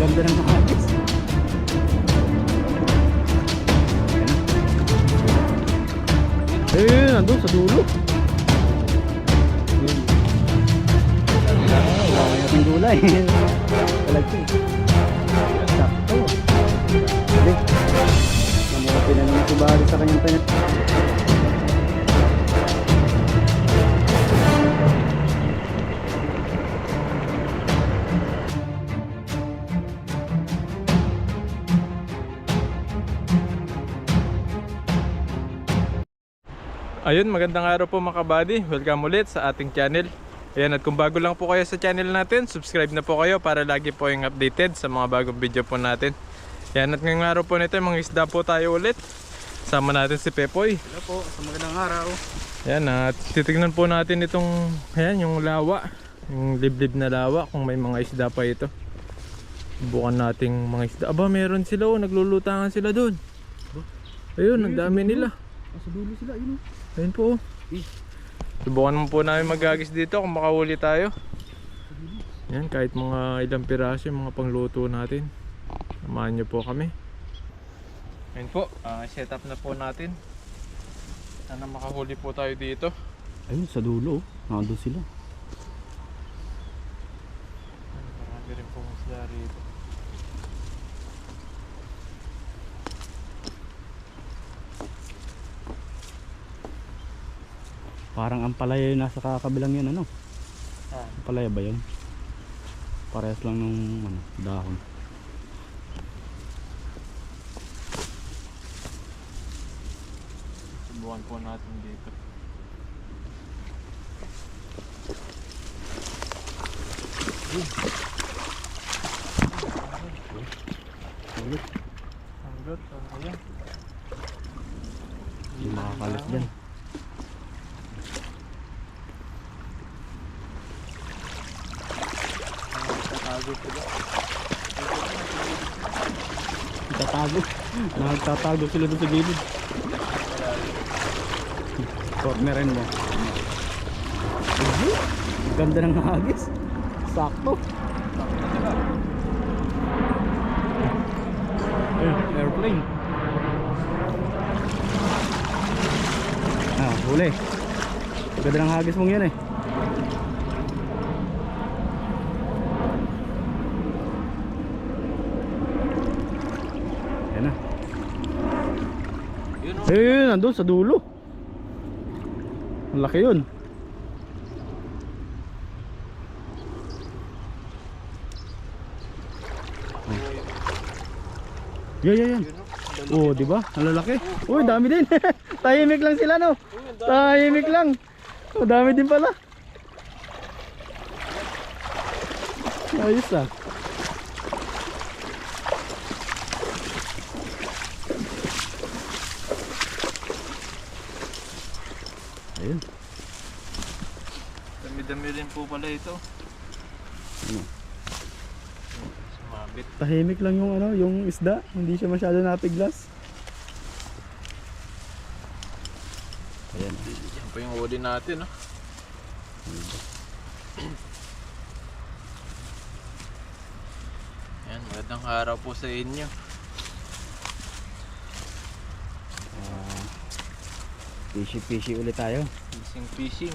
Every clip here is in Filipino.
Ganda ng hagis. Eh, nandun sa dulo. Wala nating gulay. Talagpin. Sakto. Sabi. Namuha na naman si Bari sa kanyang tanim. Ayun, magandang araw po mga kabady. Welcome ulit sa ating channel. Ayan, at kung bago lang po kayo sa channel natin, subscribe na po kayo para lagi po yung updated sa mga bagong video po natin. Ayan, at ngayong araw po nito, mga isda po tayo ulit. Sama natin si Pepoy. Hello po, sa magandang araw. Ayan, at titignan po natin itong, ayan, yung lawa. Yung liblib na lawa, kung may mga isda pa ito. Subukan nating mga isda. Aba, meron sila, oh, naglulutangan sila doon. Ayun, ang dami nila. Sa dulo sila, yun. Ayun po. Subukan mo po namin maghagis dito kung makahuli tayo. Yan, kahit mga ilang piraso yung mga pangluto natin. Samahan nyo po kami. Ayun po, set up na po natin. Sana makahuli po tayo dito. Ayun, sa dulo. Nandun sila. Marami rin po masla rito. Parang ang palaya yung nasa kakabilang yun, ano? Ang palaya ba yun? Parehas lang nung ano, dahon. Subukan po natin dito. Hanggot, ano yan? Hindi makakalas dyan. Tatago. Nagtatago sila doon sa gilid. Cornerin mo. Ganda ng hagis. Sakto. Airplane. Huli. Ganda ng hagis mong yun eh. Eh, nandun sa dulo. Ang laki yun. Yan. Oh, di ba? Ang lalaki. Uy, dami din. Tahimik lang sila, no? Tahimik lang. Oh, dami din pala. Ayos ah. Ayun. Dami-dami rin po pala ito. Ano? Sumabit. Tahimik lang yung ano, yung isda, hindi siya masyado napiglas. Ayan. Yan po yung huli natin, no? Yan, magandang araw po sa inyo. Fishy ulit tayo. Fishing.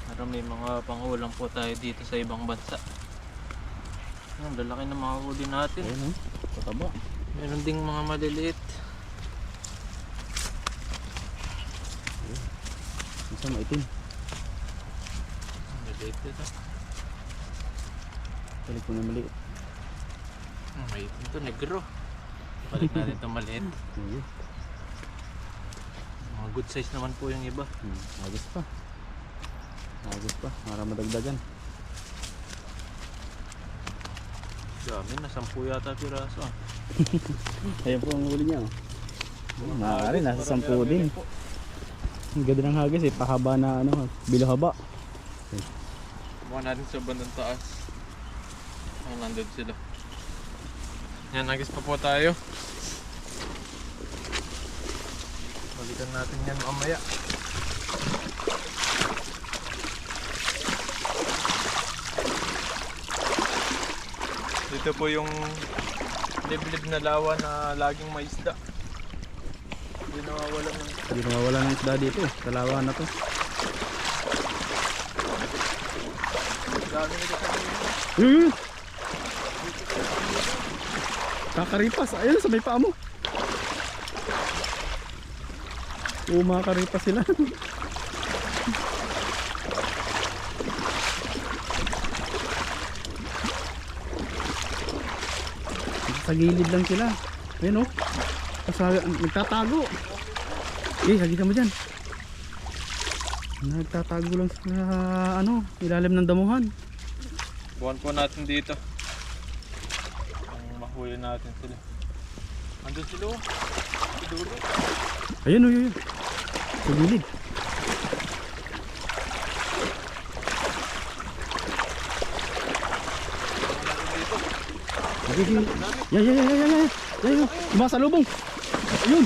Pero may mga pangulam po tayo dito sa ibang bansa. Ang lalaki ng mga huli natin. Ayun, oh. Pataba. Meron ding mga maliliit. Isa maitim. Maliliit ito. Balik mo na maliit. Maitim ito, negro. Balik natin ito maliit. Ayun. Mga good size naman po yung iba. Agos pa. Para madagdagan. Dami na, 10 yata piraso. Ayan po ang huli niya. Maaari, nasa 10 din. Ang ganda ng hagis eh. Pahaba na ano, bilahaba. Bukan natin sa bandang taas. Ayan, nandun sila. Yan, hagis pa po tayo. Balikan natin yan mamaya. Dito po yung liblib na lawa na laging may isda. Hindi nawawala ng Hindi nawawala ng isda dito eh. Talawa na to. dami nito sa kanila. Uy! Kakaripas. Ayun sa may paa mo. Makakaripas sila. Sa gilid lang sila. Ayun oh. Nagtatago. Halika mo dyan. Nagtatago lang sa ilalim ng damuhan. Buwan po natin dito. Ang mahuli natin sila. Andun sila oh. Sa dulo. Ayun oh. Sa gilid. Yan. Masalubong. Ayun.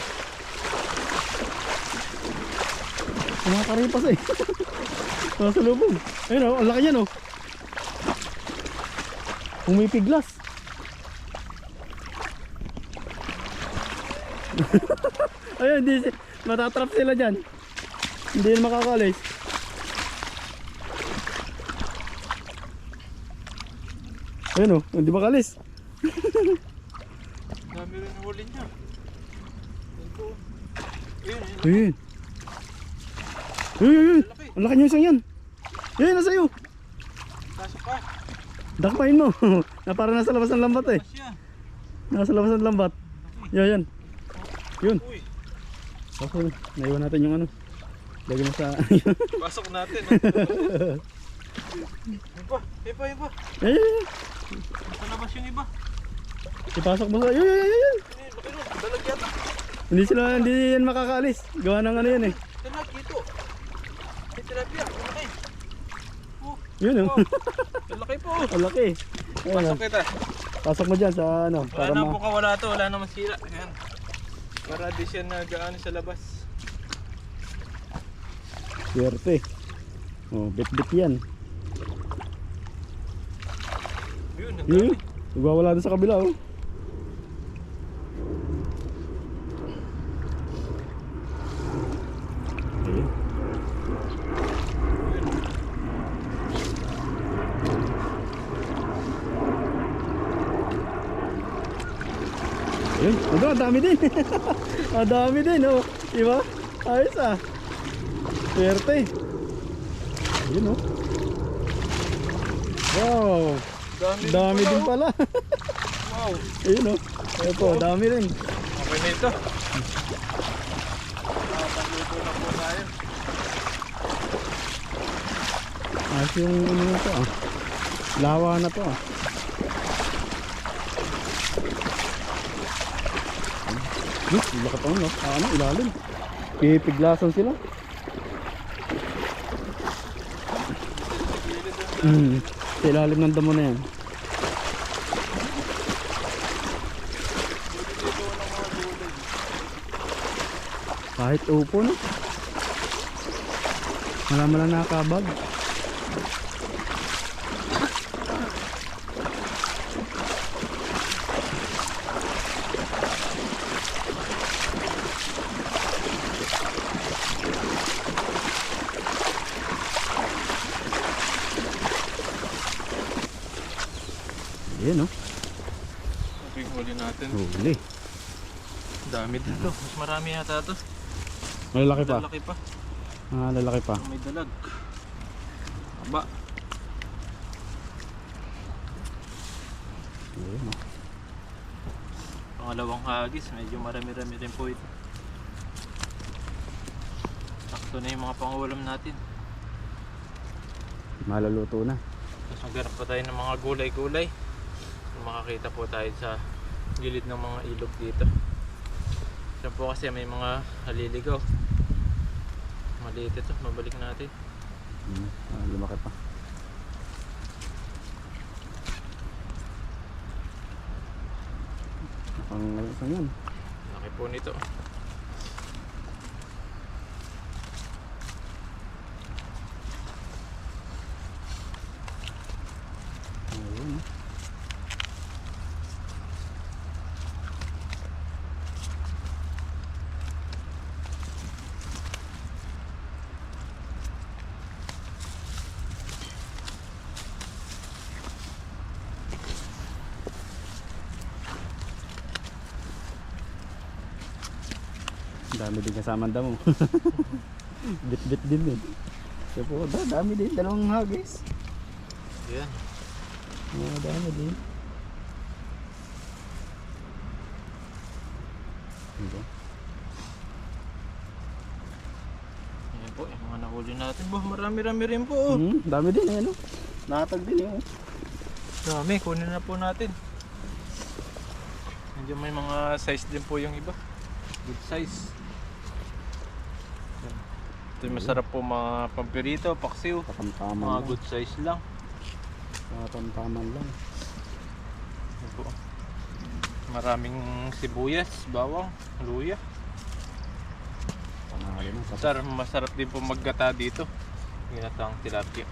Kumakaripas eh. Masalubong. Ayun oh, ang laki yan oh. Pumipiglas. Ayun, matatrap sila dyan. Hindi na makakalis. Ayun oh, hindi makalis. Dami rin huli niya. Ito. Ayun. Ayun. Ang laki niya isang yan. Ayun, nasa iyo. Pasok pa. Dakpain mo. Na para nasa labas ng lambat eh. Siya. Nasa labas ng lambat. Yan. Yun. Uy. Okay, naiwan natin yung ano. Lagyan mo sa... Pasok natin. Iba. Ayun. Nasa labas yung iba. Ipasok mo sa... Ayun. Laki nun. Dalag yata. Hindi yan makakaalis. Gawa ng ano yan eh. Dalag dito. May tilapia. Malaki. Yun oh. Malaki po. Ang laki. Ayun, Pasok kita. pasok mo dyan sa ano. Wala na po kawala to. Wala naman sila. Ayan. Para di siya nagaano sa labas. Swerte. Oh, bit-bit yan. Yun. Ang Yun. dami. Nagwawala doon sa kabila oh. Ayun. Ayun, ang dami din. Ang dami din oh. Diba? Ayos ah. Swerte. Ayun oh. Wow. Dami din pala. Wow. Ayun oh. Ayun po, dami rin. Okay na ito. Pagluto na po tayo. Ayos yung ano na to ah. Lawa na to ah. Laka pa no? Ano, ilalim. Pipiglasan sila. Sa ilalim ng damo na yan. Kahit upo no? Wala nakakabag. Ayan no? Big huli natin. Huli. Dami dito. Mas marami yata ito. Malalaki pa. Lalaki pa. Lalaki pa. May dalag. Aba. Ayan no? Pangalawang hagis. Medyo marami-rami rin po ito. Sakto na yung mga pangulam natin. Maluluto na. Tapos maghanap pa tayo ng mga gulay-gulay. Makakita po tayo sa gilid ng mga ilog dito. Diyan po kasi may mga haliligaw. Maliit ito, mabalik natin. Lumaki pa. Ang ngayon yan. Laki po nito. Ayun. Dami din kasama damo. Bit-bit din eh. So po, dami din. Dalawang hagis. Yan. Dami din. Ito. Yan po, yung mga nahuli natin. Bah, marami-rami rin po. Oh. Dami din eh, no? Nakatag din yun. Dami, kunin na po natin. Nandiyan may mga size din po yung iba. Good size. Yan. Ito yung masarap po mga pampirito, paksiw. Katamtaman Mga lang. good size lang. Katamtaman lang. Yan po. Maraming sibuyas, bawang, luya. Panalo na. Masarap din po maggata dito. Ginatang tilapia.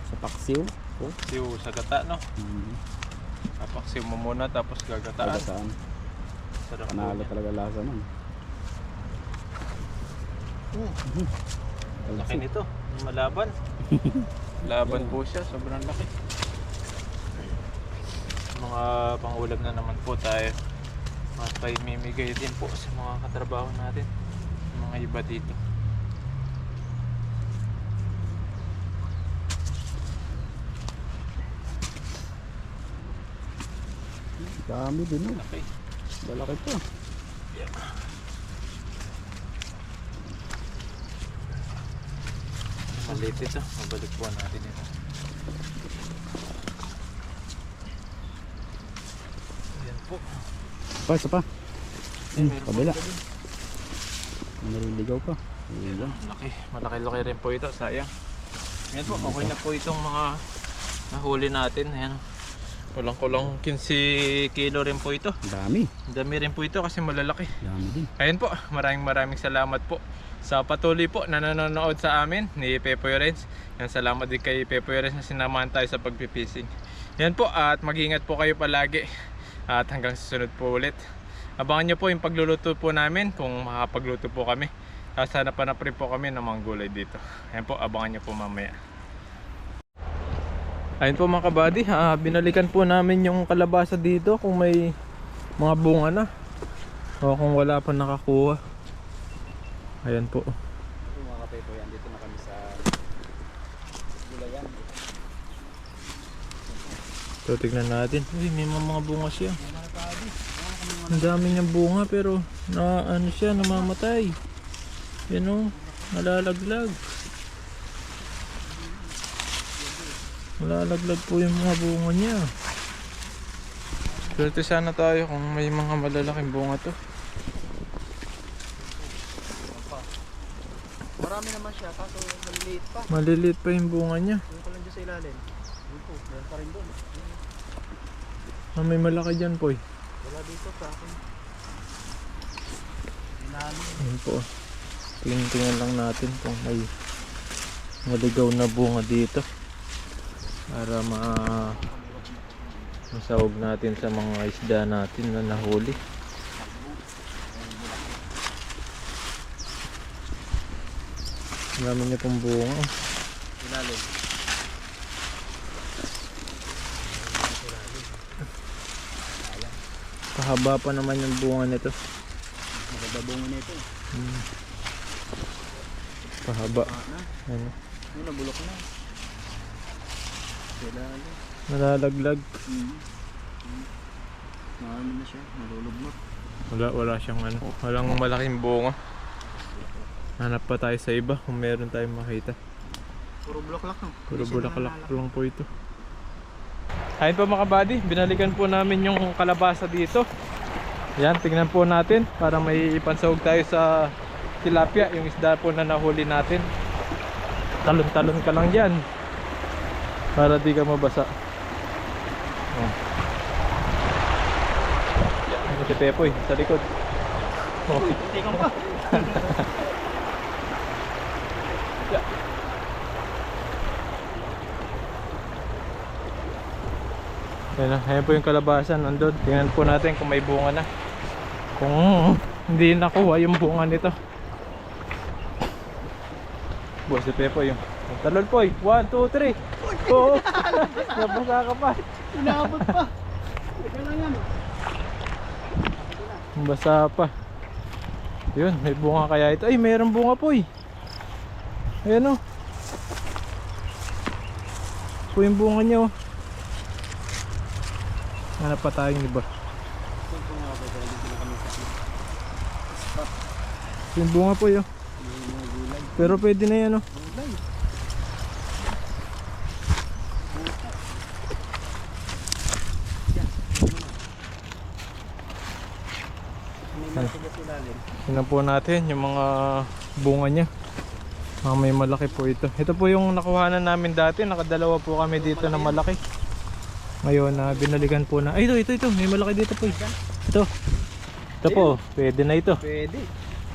Sa paksiw. Oh. Paksiw sa gata, no? Paksiw mo muna tapos gagataan. Saan? Sarap po Panalo yan. talaga lasa nun. Laki nito, malaban. Laban po siya, sobrang laki. Mga pangulam na naman po tayo. Mas paimimigay din po sa mga katrabaho natin. Mga iba dito. Dami din oh. Laki. Malaki to. Maliit ito, mabalik po natin ito. Ayan po. Isa pa. Meron po Kabila. ito din. Naliligaw pa. Ayan. Laki, malaki-laki rin po ito, sayang. Ayan po, okay na po itong mga nahuli natin. Ayan. Kulang-kulang 15 kilo rin po ito. Dami. Dami rin po ito kasi malalaki. Dami din. Ayan po, maraming salamat po sa patuloy po na nanonood sa amin ni Pepoy Renz. Yan, salamat din kay Pepoy Renz na sinamahan tayo sa pagpipising. Yan po, at mag-ingat po kayo palagi. At hanggang susunod po ulit. Abangan nyo po yung pagluluto po namin kung makapagluto po kami. Sana pa na rin po kami ng mga gulay dito. Ayan po, abangan nyo po mamaya. Ayun po mga kabady, binalikan po namin yung kalabasa dito kung may mga bunga na o kung wala pa nakakuha. Ayan po. Ito mga kapepo yan. Dito na kami sa gulayan. So tignan natin. Uy, may mga bunga siya. Ang dami niyang bunga pero na ano siya, namamatay. Yan o, nalalaglag. Nalalaglag po yung mga bunga niya. Swerte sana tayo kung may mga malalaking bunga to. Marami naman siya. Kaso maliliit pa. Maliliit pa yung bunga niya. Yung ko lang dyan sa ilalim. Yun po. Meron pa rin doon. May malaki dyan po. Wala dito sa akin. Ilalim. Ayan po. Tingnan lang natin kung may maligaw na bunga dito. Para masahog natin sa mga isda natin na nahuli. Marami niya pong bunga. Ilalim. Pahaba pa naman yung bunga nito. Maganda bunga nito. Pahaba. Ano? Yung nabulok na. Ilalim. Nalalaglag. Marami na siya. Nalulubnot. Wala siyang ano. Walang malaking bunga. Hanap pa tayo sa iba kung meron tayong makita. Puro bulaklak no? Puro bulaklak lang po ito. Ayun po mga buddy, binalikan po namin yung kalabasa dito. Yan, tingnan po natin para may ipansahog tayo sa tilapia, yung isda po na nahuli natin. Talon-talon ka lang dyan para di ka mabasa. Oh. Yan, si Pepoy sa likod. Oh. Hindi ka pa. Ayan po yung kalabasan nandun. Tingnan po natin kung may bunga na. Kung hindi nakuha yung bunga nito. Buwas si Pepoy yung talon po. 1, 2, 3. Oo. Nabasa ka pa. Inabot pa. Ika lang yan. Basa pa. Yun, may bunga kaya ito. Ay, mayroong bunga po eh. Ayan o. Po yung bunga niya oh. Hanap pa tayong iba. Yung bunga po yun. Pero pwede na yan oh. Tingnan po natin yung mga bunga niya. May malaki po ito. Ito po yung nakuhanan namin dati. Nakadalawa po kami dito na malaki. Ngayon binalikan po na. Ay, ito. May malaki dito po. Ito. Ito po. Pwede na ito. Pwede.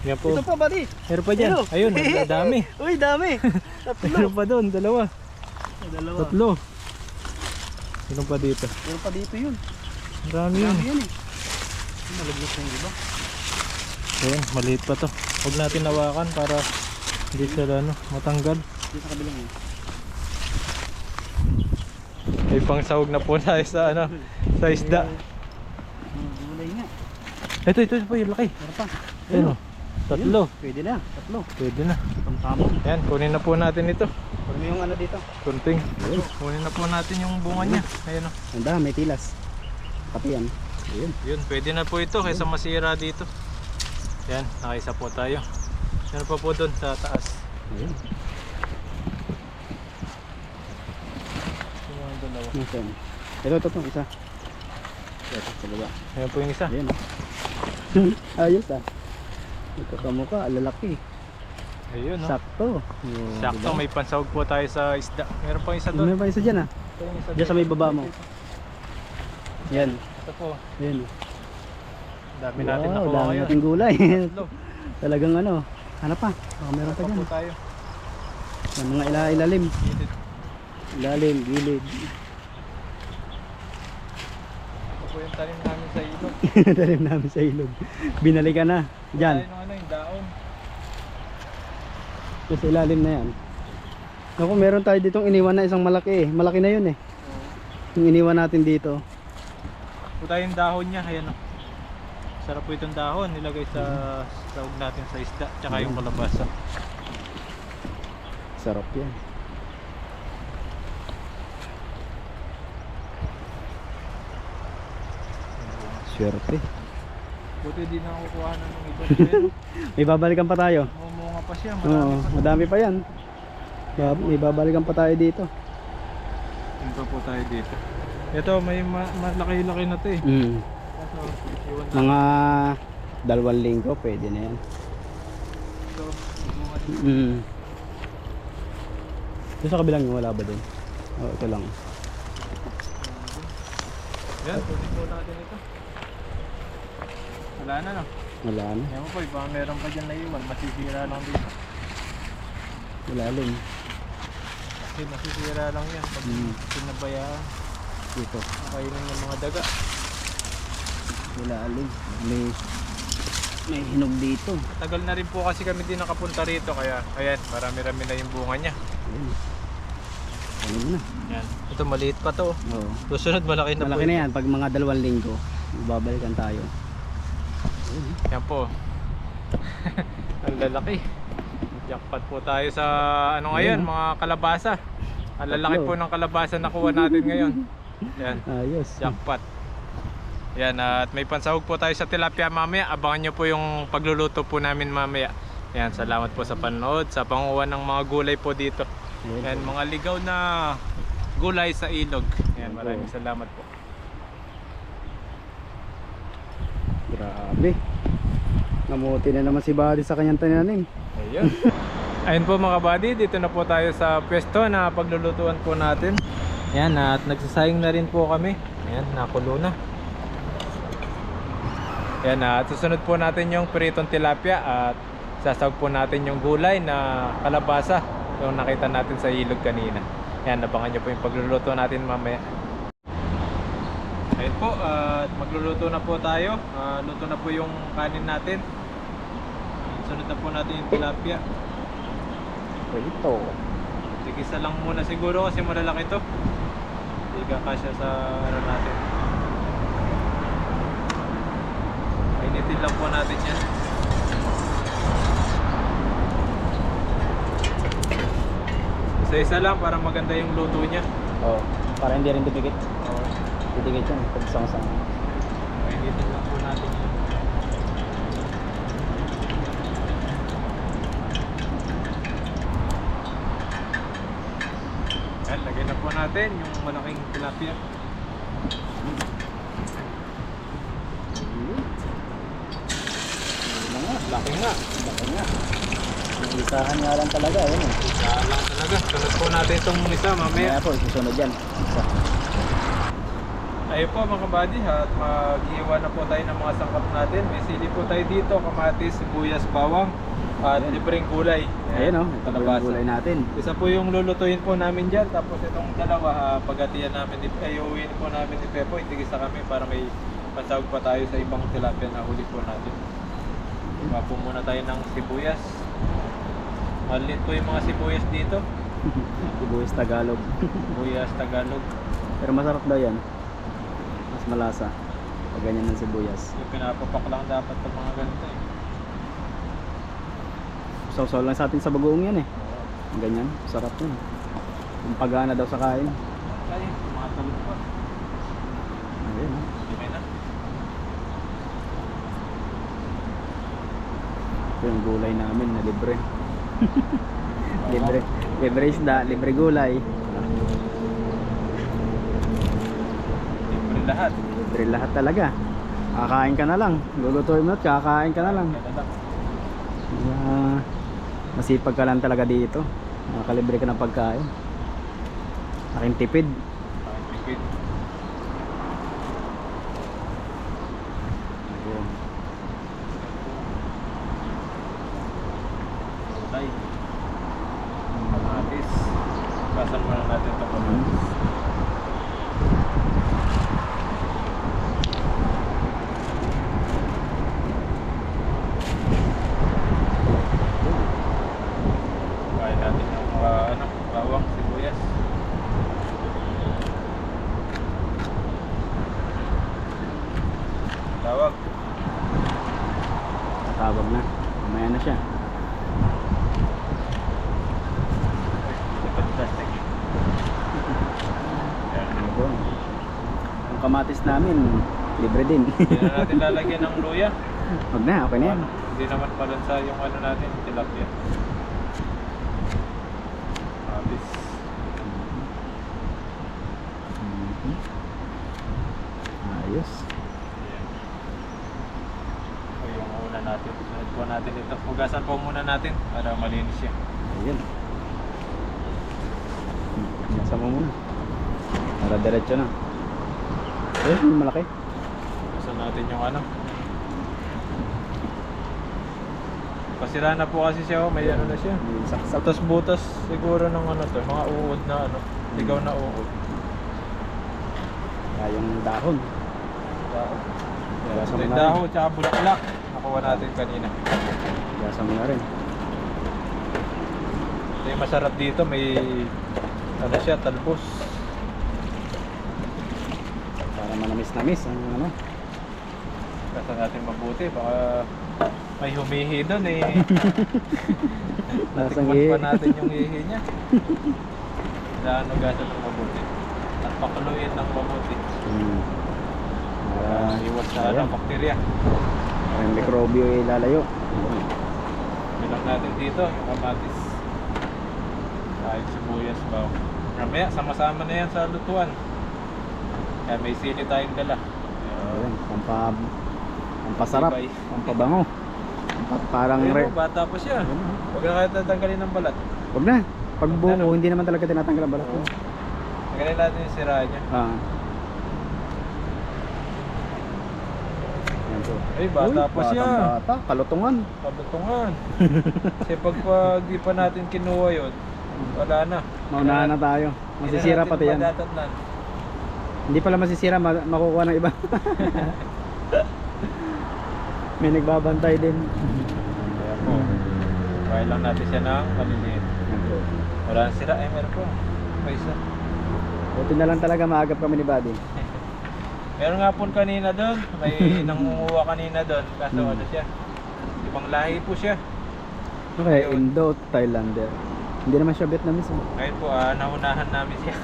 Yan po. Ito pa, buddy. Meron pa dyan. Ayun, dami. Uy, dami. Meron pa doon. Dalawa. Tatlo. Meron pa dito. Meron pa dito yun. Marami yun. Dami yun eh. Malaglag na yung iba. Ayan, maliit pa to. Huwag natin hawakan para hindi sila matanggal. Dito sa kabilang yun. May pang sahog na po tayo sa sa isda. Gulay nga. Ito po yung laki. Meron pa. Ayun oh. Tatlo. Pwede na. Tatlo. Pwede na. Pangkamon. Ayan, kunin na po natin ito. Pwede mo yung ano dito. Kunting. Kunin na po natin yung bunga niya. Ayun oh. Handa, may tilas. Pati yan. Ayun. Yun, pwede na po ito kaysa masira dito. Yan, nakaisa po tayo. Meron pa po doon sa taas. Ayun. Yung dalawa. Nasaan? Ito, isa. Ito, sa baba. Ayan po yung isa. Ayun oh. Ayos ah. Ito kamukha, lalaki. Ayun oh. Sakto. Sakto, may pansahog po tayo sa isda. Meron pa isa doon. Meron pa isa dyan ah. Ito yung isa Diyan sa may baba mo. Yan. Ito po. Ayun. Dami natin Wow, nakuha dami ngayon. nating gulay. Tatlo. Talagang ano. Hanap pa. Baka meron pa Meron dyan. po tayo. Yung mga ilalim. Gilid. Ilalim, gilid. Ito po yung tanim namin sa ilog. Talim namin sa ilog. Binalikan na. Diyan. Tayo ng yung daon. Yung sa ilalim na yan. Naku, meron tayo ditong iniwan na isang malaki eh. Malaki na yun eh. Yung iniwan natin dito. Po tayo yung dahon niya. Ayan oh. Sarap po itong dahon. Nilagay sa sahog natin sa isda. Tsaka yung kalabasa. Sarap yan. Swerte. Buti di na kukuha na ng iba. Ayan oh. May babalikan pa tayo. Mumunga pa siya. Oo, madami pa yan. May babalikan pa tayo dito. Punta po tayo dito. Ito may malaki-laki na to eh. Kaso, iwan na. Mga 2 linggo pwede na yan. Ito, bunga dito. Doon sa kabilang wala ba din? Oh, ito lang. Yan, tuloy po natin ito. Wala na no. Wala na. Ewan po, baka meron pa dyan na iwan. Masisira lang dito. Ilalim. Kasi masisira lang yan pag pinabayaan. Dito. Kainin ng mga daga. Ilalim. May hinog dito. Tagal na rin po kasi kami din nakapunta rito. Kaya ayan, marami-rami na yung bunga niya. Ayun. Ano na? Yan. Ito maliit pa to. Oo. Susunod malaki na Malaki po. na yan. Pag mga 2 linggo, babalikan tayo. Ayun. Yan po. Ang lalaki. Jackpot po tayo sa ano ngayon, Ayun. mga kalabasa. Ang lalaki Tatlo. po ng kalabasa na kuha natin ngayon. Yan, Ayos. jackpot. Yan, at may pansahog po tayo sa tilapia mamaya. Abangan nyo po yung pagluluto po namin mamaya. Yan, salamat po sa panonood, sa panguha ng mga gulay po dito. Yan, mga ligaw na gulay sa ilog. Yan, maraming salamat po. Grabe. Namuti na naman si Buddy sa kanyang tinanim. Ayun. Ayun po mga buddy, dito na po tayo sa pwesto na paglulutuan po natin. Yan, at nagsasayang na rin po kami. Ayan, nakulo na. Yan, at susunod po natin yung pritong tilapia at sasawag po natin yung gulay na kalabasa yung nakita natin sa ilog kanina. Yan, abangan nyo po yung pagluluto natin mamaya. Ayun po, at magluluto na po tayo. Luto na po yung kanin natin. Sunod na po natin yung tilapia. Ito. Tigisa lang muna siguro kasi malalaki to. Hindi kakasya sa ano natin. Painitin lang po natin yan. Isa-isa lang para maganda yung luto niya. Oo. Para hindi rin dipikit. Oo. Didikit yan. Pag sama-sama. Painitin lang po natin yan. Yan, lagyan na po natin yung malaking tilapia. Ano nga? Laki nga. Laki nga. Yung isahan nga lang talaga. Yan eh. Isa lang talaga. Sunod po natin itong isa mamaya. Kaya po, susunod yan. Isa. Ayun po mga kabady at mag-iwan na po tayo ng mga sangkap natin. May sili po tayo dito, kamatis, sibuyas, bawang at Ayan. libreng gulay. Ayan o. Ito po yung kalabasa. gulay natin. Isa po yung lulutuin po namin dyan. Tapos itong dalawa, pagatian namin, iuwiin po namin ni Pepo. Itigisa kami para may pasawag pa tayo sa ibang tilapia na huli po natin. Iba po muna tayo ng sibuyas. Maliit po yung mga sibuyas dito. Sibuyas Tagalog. Sibuyas Tagalog. Pero masarap daw yan. Mas malasa. Pag ganyan ng sibuyas. Yung pinapapak lang dapat ng mga ganito eh. Sausaw lang sa atin sa bagoong yan eh. Ang ganyan. Sarap yun. Ang pagana daw sa kain. Ay, mga talong pa. Ayan. Lime na. Ito yung gulay namin na libre. Libre isda, libre gulay. Libre lahat. Libre lahat talaga. Kakain ka na lang. Lulutuin mo at kakain ka na lang. Kaya lang. Masipag ka lang talaga dito. Nakakalibre ka ng pagkain. Aking tipid. Liquid. Ayan. Gulay. Kamatis. Basan muna natin ito kamatis. Kain natin yung mga bawang, sibuyas. Tawag. Tawag na. Mamaya na siya. Dapat plastic. Yan. Ayun. Ang kamatis namin, libre din. Hindi na natin lalagyan ng luya. Huwag na, okay na yan. Hindi naman palansa yung ano natin, tilapia. Habis. Mhm. Ayos. Ayan. O yung una natin. Sunod po natin ito. Hugasan po muna natin para malinis siya. Ayun. Nasa mo muna. Para diretso na. Ayun, malaki. Hugasan natin yung ano. Pasira na po kasi siya, oh. May ano na siya. May saksak. Butas-butas siguro ng ano to, mga uod na ano. Ligaw na uod. Yung dahon. Gasa mo May na rin. dahon tsaka bulaklak. Nakuha natin kanina. Gasa mo na rin. Ito yung masarap dito, may ano siya, talbos. Para manamis-namis ang ano. Gasa natin mabuti, baka may humihi doon eh. Lasang Natikman pa ihi. natin yung hihi niya. Gaano gasa ng mabuti. At pakuluin ng mabuti. Para iwas sa ano, ayan. bakterya. Para yung mikrobyo ilalayo. Bilang natin dito, yung kamatis. Kahit sibuyas ba. Mamaya, sama-sama na yan sa lutuan. Kaya may sili tayong dala. Ayan, pampasarap, Tibay. pampabango. Parang Pero bata pa siya. Huwag na kahit natanggalin ng balat. Wag na. Pag buko, hindi naman talaga tinatanggal ang balat. Oo. Tanggalin natin yung sira niya. Ah. Ayan po. Ay, bata pa siya. Bata, kalutungan. Kalutungan. Kasi pag di pa natin kinuha yun, wala na. Maunahan na tayo. Masisira pati yan. Madatatnan. Hindi pala masisira, makukuha ng iba. May nagbabantay din. Kaya po, kaya lang natin siya ng maliliit. Wala nang sira. Meron po. May isa. Buti na lang talaga maagap kami ni Buddy. Meron nga po kanina doon, may nangunguha kanina doon, kaso ano siya, ibang lahi po siya. Okay, Ayun. Indo, Thailander. Hindi naman siya Vietnamese. Ngayon po, naunahan namin siya.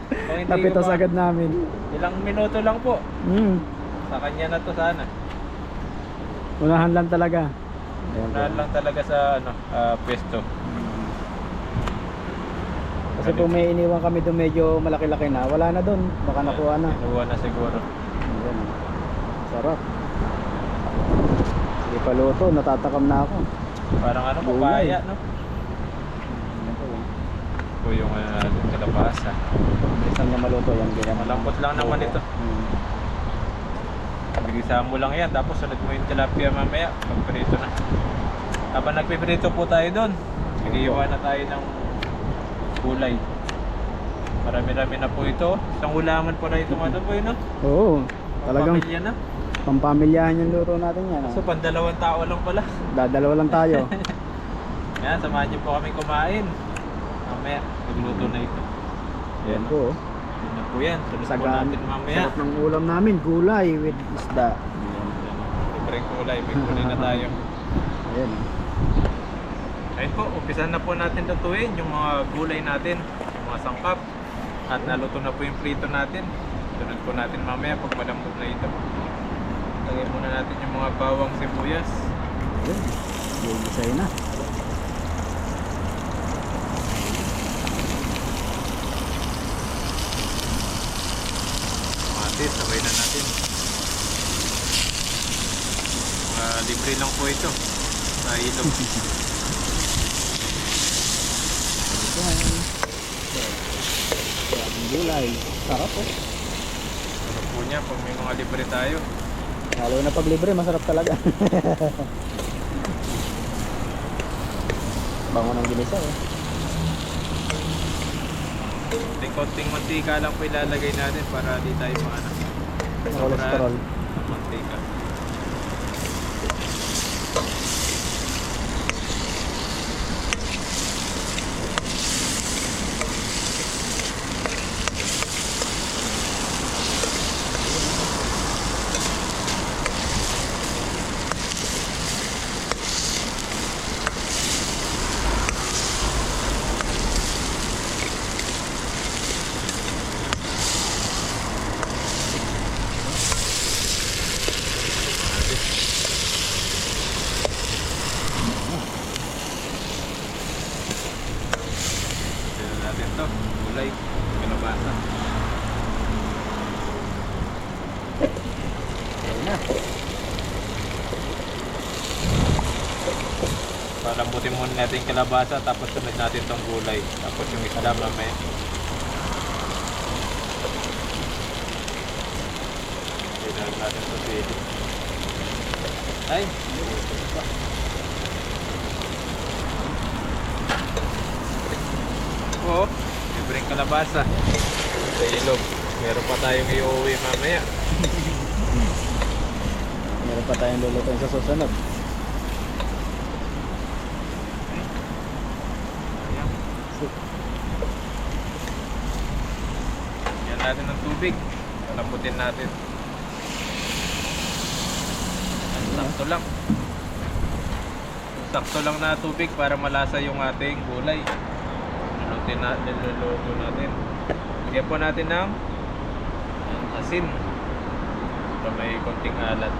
Kung hindi Napitas ko pa- agad namin. Ilang minuto lang po, Hmm. sa kanya na to sana. Unahan lang talaga. Ayan po. Unahan lang talaga sa pwesto. Kasi kung may iniwan kami doon medyo malaki-laki na, wala na doon. Baka nakuha na. Kinuha na siguro. Ayan. Sarap. Hindi pa luto, natatakam na ako. Parang Gulay. papaya, no? Po yung kalabasa. Isang na maluto yan. Ganyan. Malambot lang naman ito. Bigisa mo lang yan, tapos sunod mo yung tilapia mamaya, pagprito na. Habang nagpiprito po tayo doon, iniiwan na tayo ng gulay. Marami-rami na po ito. Isang ulaman po na itong po yun, no? Oo. Talagang Pamilya na. pampamilyahan yung luto natin yan. So, pandalawang tao lang pala. Dadalawa lang tayo. Yan, samahan niyo po kami kumain. Mamaya, magluto na ito. Yan Yan po. Yun na po yan. Sunod po Sagaan. natin mamaya. Sarap ng ulam namin. Gulay with isda. Libreng kulay, may kulay na tayo. Ayan. Ayun po, umpisan na po natin lutuin yung mga gulay natin, yung mga sangkap. At naluto na po yung prito natin. Sunod po natin mamaya pag malambot na ito. Lagay muna natin yung mga bawang sibuyas. Ayan. Gigisay na. Kamatis, sabay na natin. Libre lang po ito sa ilog. Ayan. Ang gulay. Sarap po. Ano po niya pag may mga libre tayo. Lalo na pag libre, masarap talaga. Bango ng ginisa eh. Konting mantika lang po ilalagay natin para di tayo Cholesterol. ng mantika. Tignan natin to, gulay, kalabasa. Ayan na. Palambutin muna natin yung kalabasa tapos sunod natin tong gulay. Tapos yung isda mamaya. Tignan natin to sili. Ay! Oo, libreng kalabasa. Sa ilog. Meron pa tayong iuwi mamaya. Meron pa tayong lulutuin sa susunod. Ayan. Yan natin ng tubig. Lambutin natin. Sakto lang. Sakto lang na tubig para malasa yung ating gulay. Niluluto natin. Lagyan po natin ng asin para may konting alat.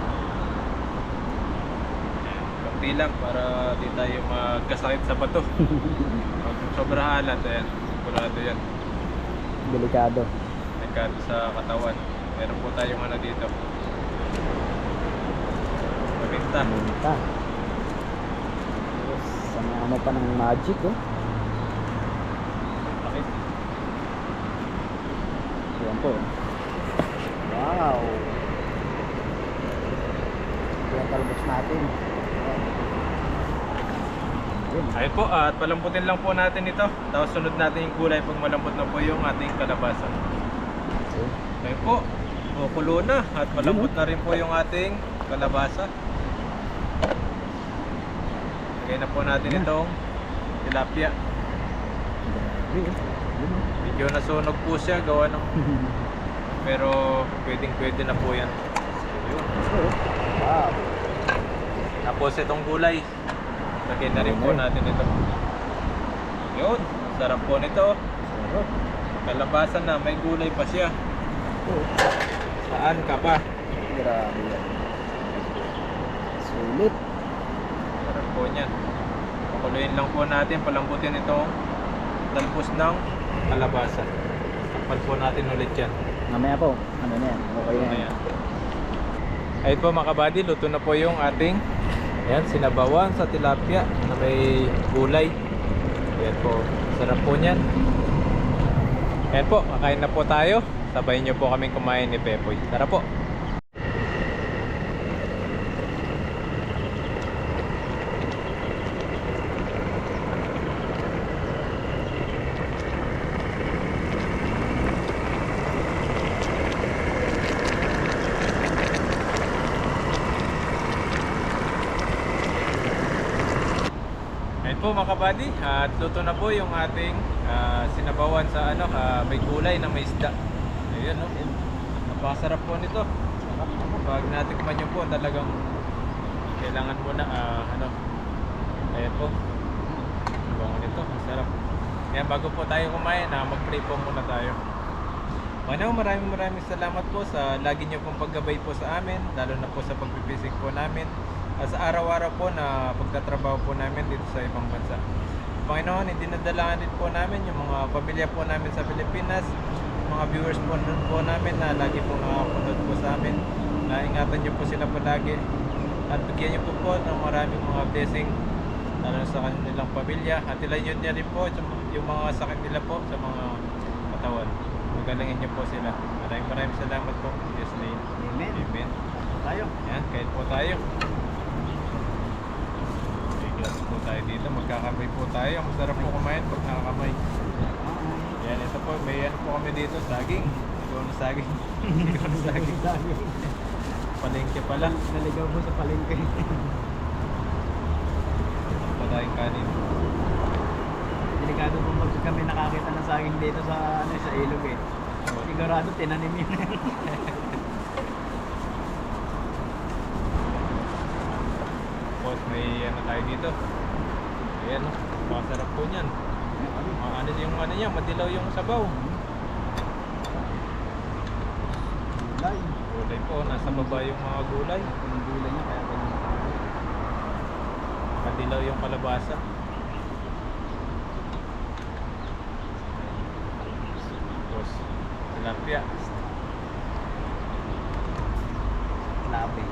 Konti lang para di tayo magkasakit sa bato. Pag sobra alat, ayan, sigurado yan. Delikado. Nagkado sa katawan. Meron po tayong dito. Paminta. Minta. Sama mo pa ng magic oh. Bakit? Ayan po. Wow. Ayan talbos natin. Ayan. Ayun po, at palambutin lang po natin ito. Tapos sunod natin yung gulay pag malambot na po yung ating kalabasa. Okay. Ayun po, kukulo na at malambot na rin po yung ating kalabasa. Lagay na po natin Ayan. itong tilapia. Grabe, oh. Ayan, oh. Medyo nasunog po siya, gawa ng pero pwede na po yan. Yun. Wow. Tapos itong gulay, lagyan na rin po natin ito. Yun, sarap po nito. Sarap. Kalabasan na, may gulay pa siya. Oh. Saan ka pa? Grabe yan. Sulit. Sarap po niyan. Pakuluin lang po natin, palambutin itong talpos ng kalabasa. Takpan po natin ulit yan. Mamaya po. Ano na yan? Okay na yan. Ayan. Ayun po mga kabady, luto na po yung ating sinabawan sa tilapia na may gulay. Ayan po, sarap po niyan. Ayan po, kakain na po tayo. Sabayin niyo po kaming kumain ni Pepoy. Tara po. Ayan po mga kabady, at luto na po yung ating sinabawan sa may gulay na may isda. Ayan no, napakasarap po nito. Pag natikman nyo po, talagang kailangan muna ayan po, bango nito, masarap. Kaya bago po tayo kumain, mag-pray po muna tayo. Maraming salamat po sa lagi nyo pong paggabay po sa amin, lalo na po sa pagpipisik po namin at sa araw-araw po na pagtatrabaho po namin dito sa ibang bansa. Panginoon, dinadalaan din po namin yung mga pamilya po namin sa Pilipinas, mga viewers po namin na lagi po nakapanood po sa amin. Ingatan nyo po sila palagi at bigyan nyo po ng maraming mga blessing lalo sa kanilang pamilya, at ilayon nyo rin po yung mga sakit nila po sa mga katawan. Magalangin nyo po sila. Maraming salamat po. Yes, name. Amen. Amen. Tayo. Yan, kain po tayo. May glass po tayo dito. Magkakamay po tayo. Masarap po kumain pag nakakamay. Yan, ito po. May po kami dito. Saging. Ikaw na saging. Ikaw na saging. Palengke pala. Naligaw mo sa palengke. Ito pa tayong kanin. Delikado kung pag kami nakakita ng saging dito sa sa ilog eh. Sigurado tinanim yun. Tapos may tayo dito. Ayan, masarap po niyan. Yung madilaw yung sabaw. Gulay. Gulay po, nasa baba yung mga gulay. Yung gulay niya kaya ganun. Madilaw yung kalabasa. Tapos, tilapia. Labi.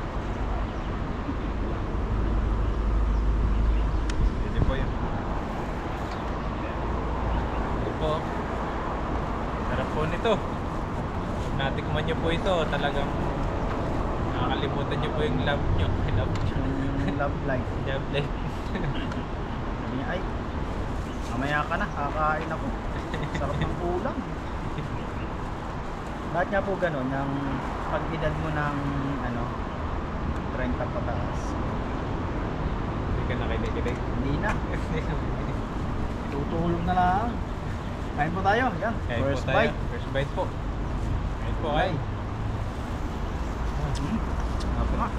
Hindi po yun. Ito po. Sarap po nito. Natikman nyo po ito, talagang nakakalimutan nyo po yung love nyo. Love life. Love life. Sabi niya, ay, mamaya ka na, kakain ako. Sarap ng ulam. Bakit nga po gano'n, ng pag-edad mo ng 30 pataas? Hindi ka nakikinig. Hindi na. Tutulog na lang. Kain po tayo. Yan. Kain po First tayo. bite. First bite po. Kain po ay. Nga po nga.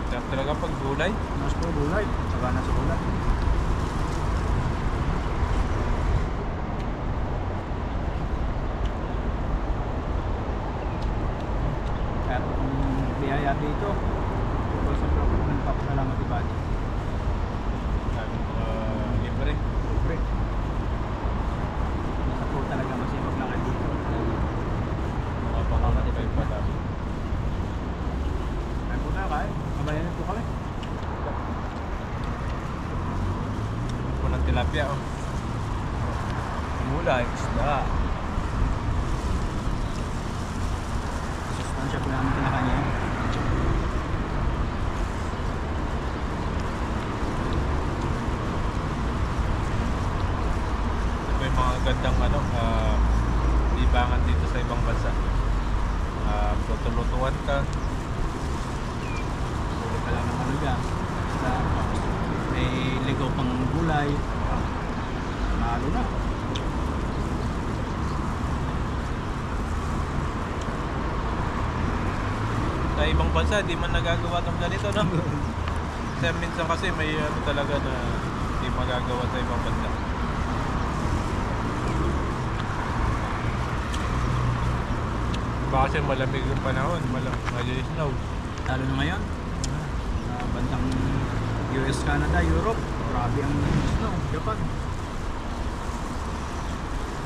Sarap talaga pag gulay. Mas po gulay. Saka na sa gulay. At kung biyaya dito, sa program ng papasalamat ni Buddy. Sabi ko, libre. Libre. Isa po talaga masipag na kayo dito. Mga pangamatibay pa tayo. Kain po na kain. Kabayanan po kami. Po ng tilapia oh. Mula, isda. Sustansya po namin kinakanya. Ito po yung mga gandang libangan dito sa ibang bansa. Tutulutuan ka. Pwede ka lang ng dyan. May ligaw pang gulay. Mahalo na. Sa ibang bansa, di man nagagawa ng ganito, no? Kasi minsan kasi may ano talaga na di magagawa sa ibang bansa. Baka kasi malamig yung panahon, may snow. Lalo na ngayon. Sa bandang US, Canada, Europe. Grabe ang snow. Japan.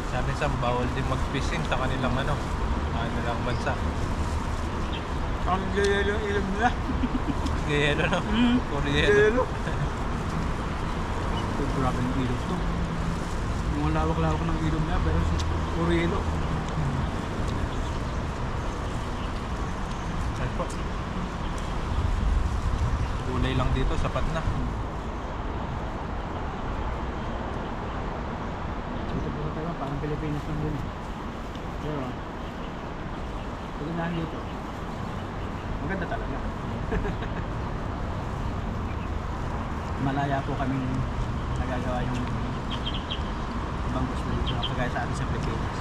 Sabi sa bawal din mag-fishing sa kanilang kanilang bansa. Ang gayelo yung ilog nila. Gayelo, no? Puro yelo. Gayelo. Grabe yung ilog to. Yung lawak-lawak ng ilog niya, pero puro yelo. Saan po? Gulay lang dito, sapat na. Dito po sa Taiwan, parang Pilipinas lang din. Pero, pagandaan dito. Maganda talaga. Malaya po kaming nagagawa yung ibang gusto dito. Kagaya sa atin sa Pilipinas.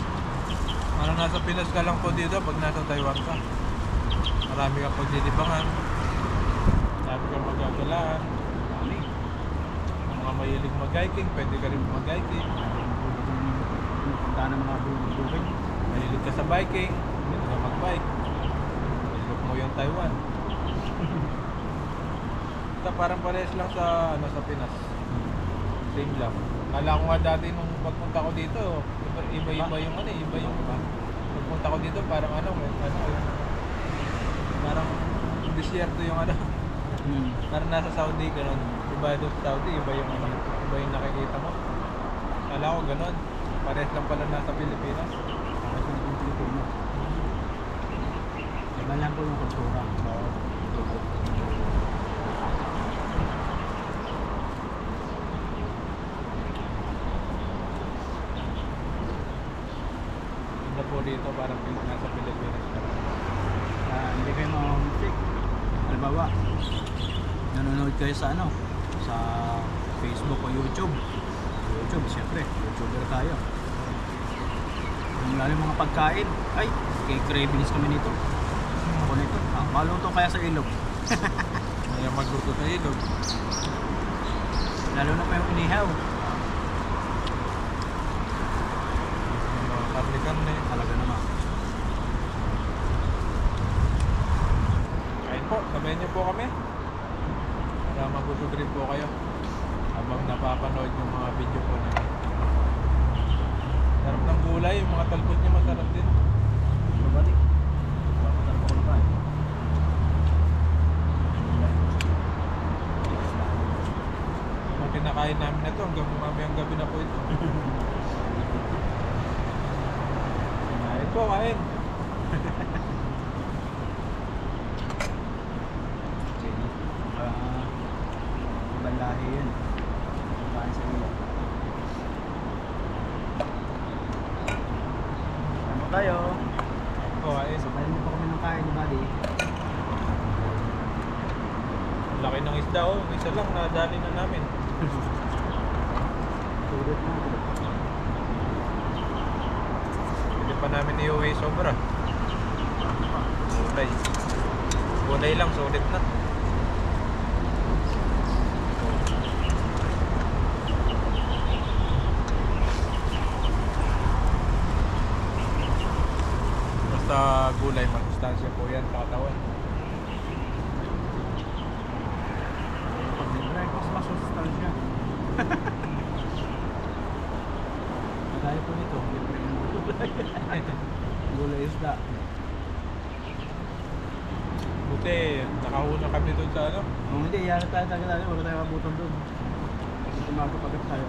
Parang nasa Pinas ka lang po dito pag nasa Taiwan ka. Marami kang paglilibangan. Marami kang magagalaan. Marami. Ang mga mahilig mag-hiking, pwede ka rin mag-hiking. Punta ng mga bukid. Mahilig ka sa biking, pwede ka mag-bike. Ilok mo yung Taiwan. Ito parang parehas lang sa sa Pinas. Same lang. Kala ko nga dati nung pagpunta ko dito, iba-iba yung iba yung pagpunta ko dito parang parang disyerto yung parang nasa Saudi ganun. Iba doon sa Saudi, iba yung nakikita mo. Kala ko ganun. Parehas lang pala nasa Pilipinas. Iba lang po yung kultura. Ganda po dito parang nasa Pilipinas. Hindi kayo ma-music. Halimbawa, nanonood kayo sa sa Facebook o YouTube. YouTube, siyempre, YouTuber tayo. Yung lalo yung mga pagkain, ay, kay cravings kami nito. Ako nito, maluto kaya sa ilog. Kaya magluto sa ilog. Lalo na pa yung inihaw. Yung mga karne-karne. Talaga naman. Kain po, sabayan niyo po kami. Para mabusog rin po kayo. Habang napapanood yung mga video po namin. Sarap ng gulay, yung mga talbos niya masarap din. Babalik. Papatarap ako na pa. Kung kinakain namin na ito, hanggang mamayang gabi na po ito. Kain po, kain. Ibang lahi yan. Kain sa ilog. Ano tayo? Po, kain. Sabayan mo pa kami ng kain ni Buddy. Laki ng isda, oh. Isa lang, nadali na namin. Tulot mo. Hindi pa namin iuwi sobra. Gulay. Gulay lang, sulit na. Basta gulay, magsustansya po yan sa katawan. Pag may breakfast, masustansya. Kagaya po nito, libre ng gulay. Gulay isda. Buti, nakahuna kami doon sa Kung hindi, iyan tayo tayo. Wala tayo kabutan doon. Tumago pagkat tayo.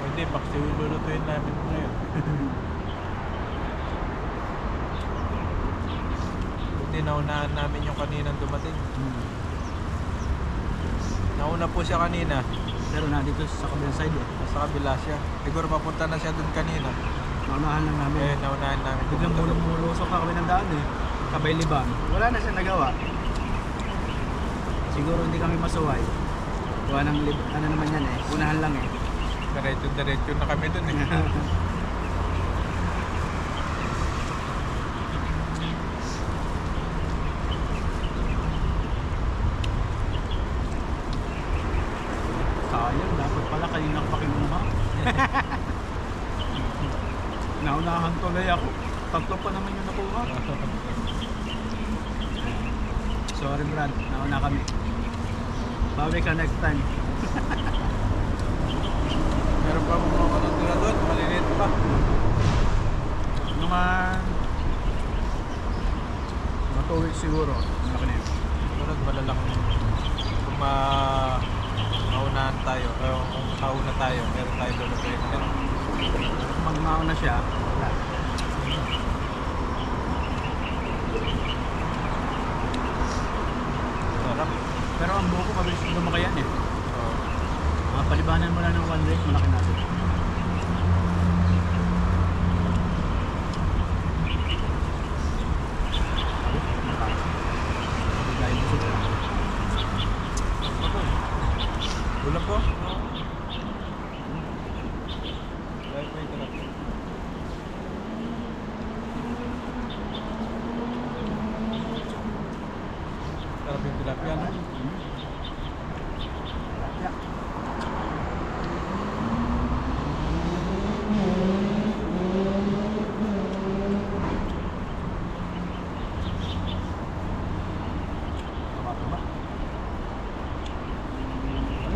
Hindi, paksiw lulutuin namin ngayon. Buti naunahan namin yung kaninang dumating. Nauna po siya kanina. Pero nandito sa kabilang side eh. Nasa kabila siya. Siguro papunta na siya doon kanina. Naunahan lang namin. Eh, naunahan namin. Biglang bumulusok pa kami ng daan eh. Kabay liban. Wala na siya nagawa. Siguro hindi kami masuway. Kuha ng ano naman yan eh. Unahan lang eh. Diretso na kami doon eh. Gaya ko. Tatlo pa naman yung nakuha. Sorry Brad, nauna kami. Bawi ka next time. Meron pa mga manatira doon, maliliit pa. Mga 2 weeks siguro. Malaki na yun. Sunod, malalaki. Kung maunahan tayo, kung makauna tayo, meron tayo doon na pwede. Kung magmauna siya, wala. Sarap. Pero ang buko mabilis lumaki yan eh. Palibanan mo lang ng 1 week, malaki na ito. Ulam po? Dahil pa ito lang. Sarap yung tilapia, no?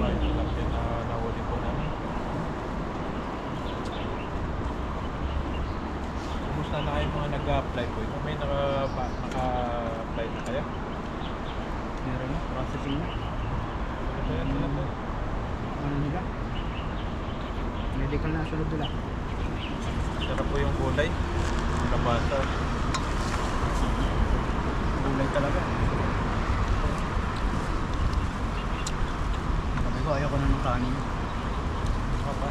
Yung tilapia na nahuli po namin. Kumusta na kayo mga nag-a-apply po? May naka-apply na kayo? Meron na, processing na. Ayan, tilapia. Ano nila? Medical na sunod nila. Sarap po yung kulay. Labasa. Gulay talaga. Sabi ko, ayaw ko na ng kanin. Apa?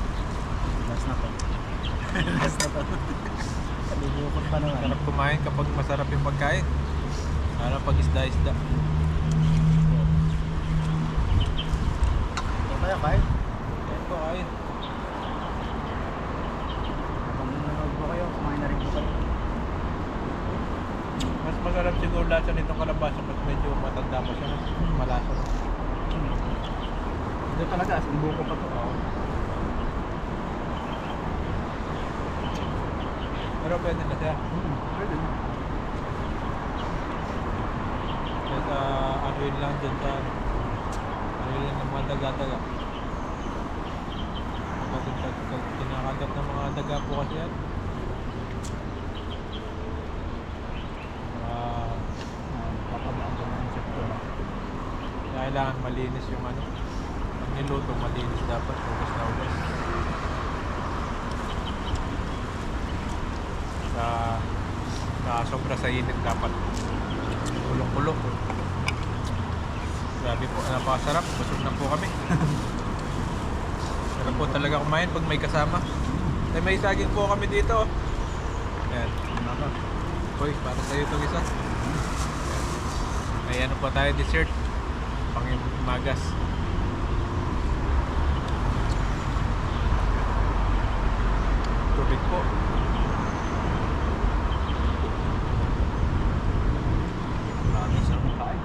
Last na to. Last na to. Kalibukot pa naman. Sarap kumain kapag masarap yung pagkain. Sarap pag isda-isda. Ito tayo, kain. Yan po, kain. Habang nanonood po kayo, kumain na rin po kayo. Mas masarap siguro lasa nitong kalabasa pag medyo matanda mo siya. Malasa. Ito talaga, as in buko pa to. Pero pwede na siya. Pwede na. Kaya sa ano yun lang dyan sa ano yun ng mga daga-daga. Kapag kinakagat ng mga daga po kasi yan. Kakabaan ko ng sektor. Kailangan malinis yung ano. Pag niluto, malinis dapat. Hugas na hugas. Sobra sa init dapat. Kulong-kulong. Grabe po, napakasarap. Busog na po kami. Sarap po talaga kumain pag may kasama. May saging po kami dito. Ayan. Hoy, para sa'yo itong isa. May ano po tayo, dessert. Pang-magas. Tubig po. Marami sarap ng kain.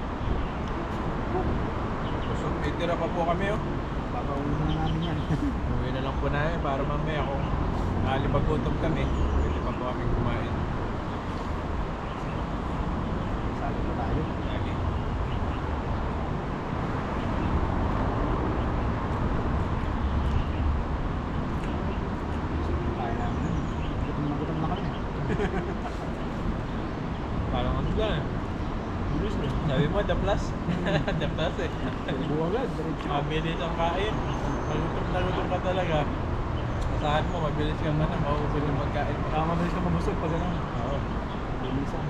Busog, may tira pa po kami oh. Papaulo na namin yan. Uwi na lang po namin para mamaya kung magutom kami, pwede pa po kami kumain. Sabi ko tayo. Lagi. Kaya namin. Gutom na kami. Parang ano lang eh. Bilis na. Sabi mo, the plus? The plus eh. Buwagad, diretso. Mabilis ang kain. Malutom ka talaga. Asahan mo, mabilis ka man na maubos yung pagkain mo. Mabilis ka mabusog pag gano'n. Oo. Bilisan.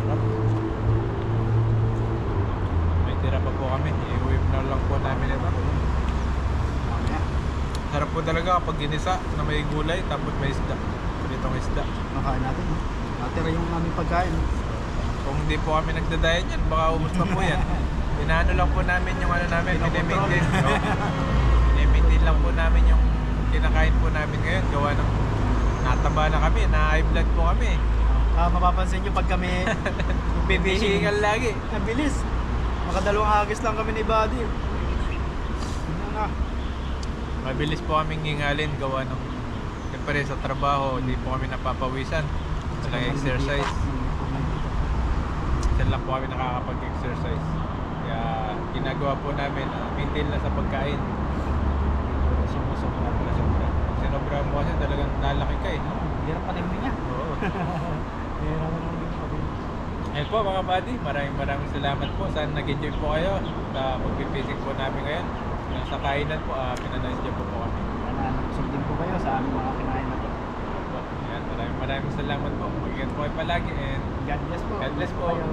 Sarap. May tira pa po kami. I-uwi na lang po namin ito. Mamaya. Sarap po talaga kapag ginisa na may gulay tapos may isda. Pritong isda. Makain natin. Natira yung aming pagkain. Kung hindi po kami nagdadayan yan, baka ubos pa po yan. Inaano lang po namin yung ano namin, pinemaintain. No? Pinemaintain lang po namin yung kinakain po namin ngayon. Gawa ng nataba na kami, na high blood po kami. Mapapansin nyo pag kami nagbe-fishing. Hihingal lagi. Ang bilis. Makadalawang hagis lang kami ni Buddy. Ano na. Mabilis po kaming hingalin gawa ng siyempre sa trabaho, hindi po kami napapawisan. Walang exercise. Diyan lang po kami nakakapag-exercise. Kaya ginagawa po namin, maintain lang sa pagkain. Sumusobra po na sobra. Pag sinobra mo kasi talagang lalaki ka eh. Hirap pa rin niya. Oo. Hirap pa rin Ayun po mga buddy, maraming salamat po. Sana nag-enjoy po kayo sa pag-fishing po namin ngayon. Sa kainan po, pinanood niyo po kami. Busog din po kayo sa aming mga kinain na po. Yan, maraming salamat po. Mag-ingat po kayo palagi and God bless po. God bless po. Kayo.